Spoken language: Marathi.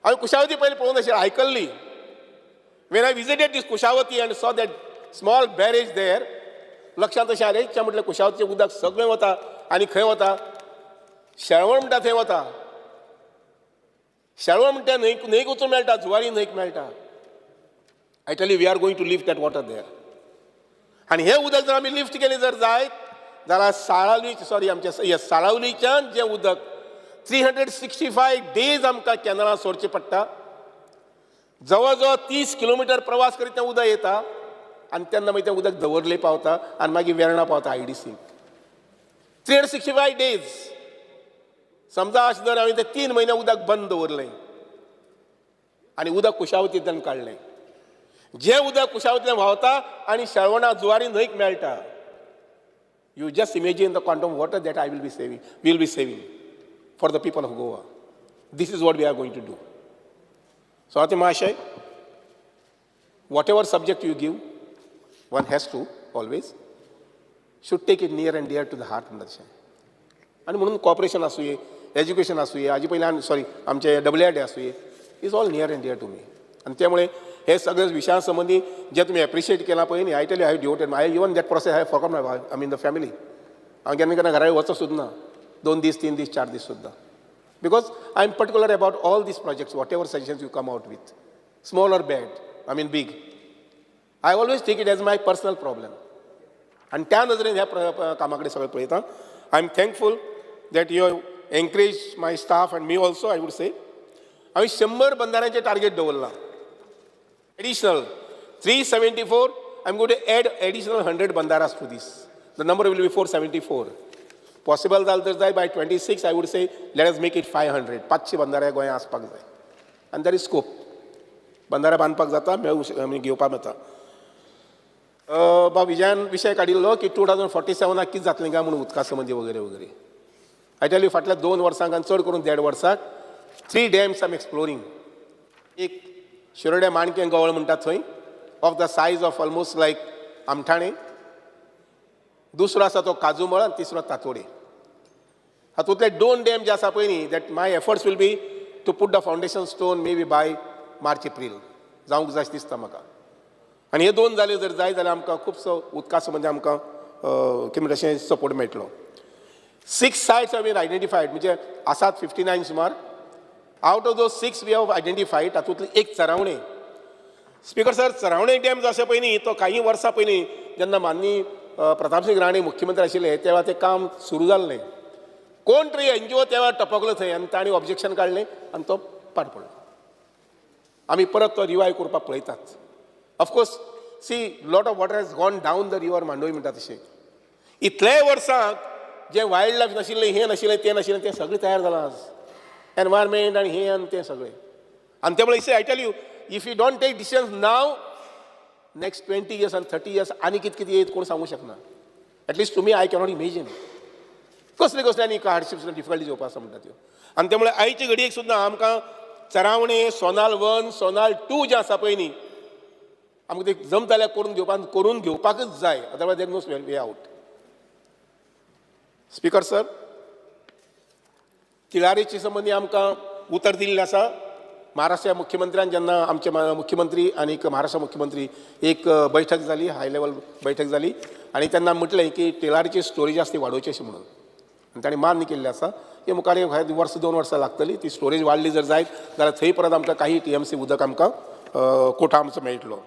हांवें कुशावती पयलीं पळोवन अशी आयकल्ली. When I visited this Kushavati and saw that small barrage there, लक्षांत अशें आलें की म्हटलें कुशावतीचें उदक सगळें वता आनी खंय वता, शेळवण म्हणटा थंय वता. शेळवण म्हणटा न्हंयक वचूंक मेळटा, जुवारी न्हंयक मेळटा. I tell you we are going to lift that water there. आनी हें उदक जर आमी लिफ्ट केलें जर जायत जाल्यार साळावलीच्यान जें उदक 365 डेज आमकां कॅनलां सोडचें पडटा. जवळ जवळ 30 किलोमिटर प्रवास करीत तें उदक येता आनी तेन्ना मागीर तें उदक दवर्ले पावता आनी मागीर वेर्णा पावता IDCक. 365 डेज. समजा अशें जर हांवें तें 3 म्हयने उदक बंद दवरलें आनी उदक कुशावतींतल्यान काडलें. जें उदक कुशावतींतल्यान व्हांवता आनी शेळवणा जुवारी न्हंयक मेळटा. You just imagine the quantum water that I will be saving for the people of Goa. This is what we are going to do. So, Ate Mahashay, whatever subject you give, one has to always should take it near and dear to the heart. And म्हणून cooperation asuye, education asuye, आजी पयल्यान आमचे WID asuye, is all near and dear to me. आणि त्यामुळे हे सगळे विशयां संबंधी जे तुम्ही एप्रिशिएट केला पळय न्ही, I tell you I devoted I even that process I forgot my wife, I mean the family. हांव केन्ना केन्ना घरा वचो सुद्दां ना 2 दीस 3 दीस 4 दीस सुद्दां, because I am particular about all these projects whatever suggestions you come out with, small or bad, I mean big. I always take it as my personal problem. आनी त्या नजरेन ह्या कामा कडेन सगळें पळयता. I am thankful that you have encourage my staff and me also. I would say हांवें 100 बंधाऱ्यांचें टार्गेट दवरलां. Additional 374, I'm going to add additional 100 bandaras to this. The number will be 474. Possible that by 26, I would say, let us make it 500. 500 bandara गोंया आसपाक जाय. And there is scope. Bandara बांदपाक जाता, घेवपाक मेळटा. बा विजयान विशय काडिल्लो की 2047 कितें जातलें काय म्हणून उदका संबंधी वगैरे वगैरे. आय टेल यू फाटल्या 2 वर्सांक आनी चड करून 1.5 वर्साक 3 डॅम्स आय एम एक्सप्लोरींग. एक शिरोड्या माणकें गवळ म्हणटात थंय, of the size of almost like Amthane. दुसरो आसा तो काजूमळ आनी तिसरो तातोडे. हातूंतले 2 डॅम जे आसा पळय न्ही, that my efforts will be to put the foundation stone may be by March April जावंक जाय दिसता म्हाका. आनी हे 2 जाले जर जाय जाल्यार आमकां खुबसो उदका संबंदी आमकां कितें म्हणटा अशें सपोर्ट मेळटलो. 6 सायट्स हांवें आयडेंटिफायड, म्हणजे आसात 59 सुमार. Out of those 6 we have identified. तातूंतली एक Charavane. Speaker sir, Charavane dam जो आसा पळय न्ही, तो काही वर्सां पयलीं जेन्ना माननीय प्रतापसिंग राणे मुख्यमंत्री आशिल्ले तेव्हा ते काम सुरू जाल्लें. कोण तरी NGO तेव्हा टपकलो थंय आनी तांणी ऑब्जेक्शन काडलें आनी तो पाड पडलो. आमी परत तो रिवायव करपाक पळयतात. Of course see lot of water has gone down the river Mandoli म्हणटा तशें. इतले वर्सांक जे वायल्ड लायफ नाशिल्लें, हें नाशिल्लें, तें नाशिल्लें, तें सगळें तयार जालां आज. एनवायरमेंट आनी हें आनी तें सगळें. आनी ते मुळे I tell you, if you don't take decisions now, next 20 years आनी 30 years आनी कितें कितें येत कोण सांगूंक शकना. एटलिस्ट तुमी आय कॅनॉट इमेजीन कसले कसले आनी हार्डशिप्स डिफिकल्टीज येवपा आसा म्हणटा त्यो. आनी ते मुळे आयचे घडयेक सुद्दां आमकां चरावणे, सोनाल 1, सोनाल 2 जें आसा पळय न्ही, आमकां तें जमता जाल्यार करून घेवपाकच जाय. Otherwise there is no way out. Speaker sir, तिळारीचे संबंधी आमकां उतर दिल्लें आसा. महाराष्ट्र मुख्यमंत्र्यान जेन्ना आमचे मुख्यमंत्री आनी महाराष्ट्र मुख्यमंत्री एक बैठक जाली, हाय लेवल बैठक जाली, आनी तेन्ना म्हटलें की टिलारीची स्टोरेज आसा ती वाडोवची अशें म्हणून. आनी ताणें मान्य केल्लें आसा की मुखार 1 वर्स 2 वर्सां लागतली. ती स्टोरेज वाडली जर जायत जाल्यार थंय परत आमकां काही TMC उदक आमकां कोटा आमचो मेळटलो.